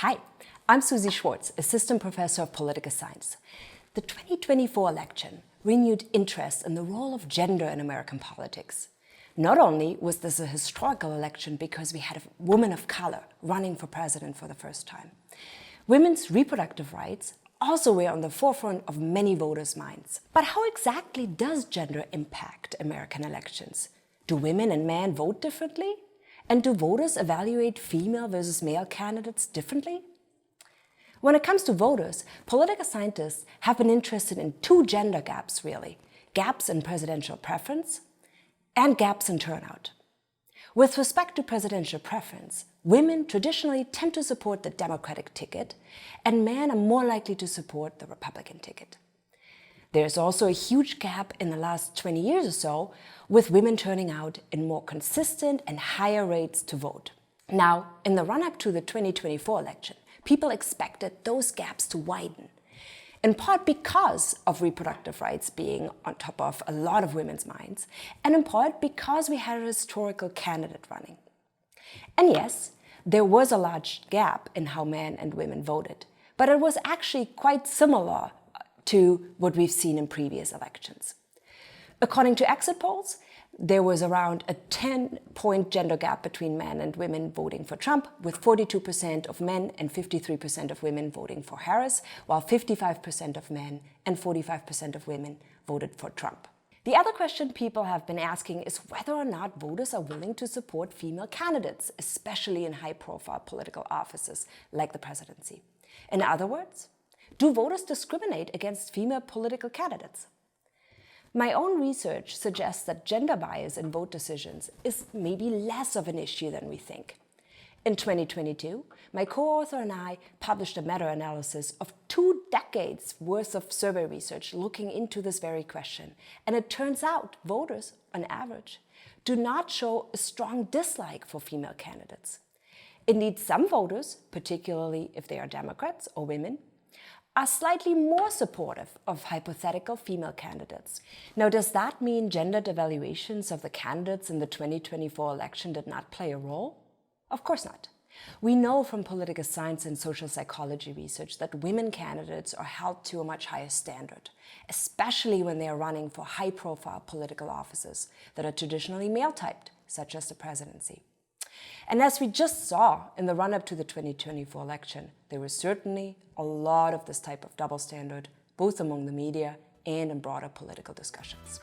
Hi, I'm Susanne Schwarz, Assistant Professor of Political Science. The 2024 election renewed interest in the role of gender in American politics. Not only was this a historical election because we had a woman of color running for president for the first time, women's reproductive rights also were on the forefront of many voters' minds. But how exactly does gender impact American elections? Do women and men vote differently? And do voters evaluate female versus male candidates differently? When it comes to voters, political scientists have been interested in two gender gaps, really: gaps in presidential preference and gaps in turnout. With respect to presidential preference, women traditionally tend to support the Democratic ticket, and men are more likely to support the Republican ticket. There's also a huge gap in the last 20 years or so, with women turning out in more consistent and higher rates to vote. Now, in the run-up to the 2024 election, people expected those gaps to widen, in part because of reproductive rights being on top of a lot of women's minds, and in part because we had a historical candidate running. And yes, there was a large gap in how men and women voted, but it was actually quite similar to what we've seen in previous elections. According to exit polls, there was around a 10-point gender gap between men and women voting for Trump, with 42% of men and 53% of women voting for Harris, while 55% of men and 45% of women voted for Trump. The other question people have been asking is whether or not voters are willing to support female candidates, especially in high-profile political offices like the presidency. In other words, do voters discriminate against female political candidates? My own research suggests that gender bias in vote decisions is maybe less of an issue than we think. In 2022, my co-author and I published a meta-analysis of 2 decades worth of survey research looking into this very question. And it turns out voters, on average, do not show a strong dislike for female candidates. Indeed, some voters, particularly if they are Democrats or women, are slightly more supportive of hypothetical female candidates. Now, does that mean gender devaluations of the candidates in the 2024 election did not play a role? Of course not. We know from political science and social psychology research that women candidates are held to a much higher standard, especially when they are running for high-profile political offices that are traditionally male-typed, such as the presidency. And as we just saw in the run-up to the 2024 election, there was certainly a lot of this type of double standard, both among the media and in broader political discussions.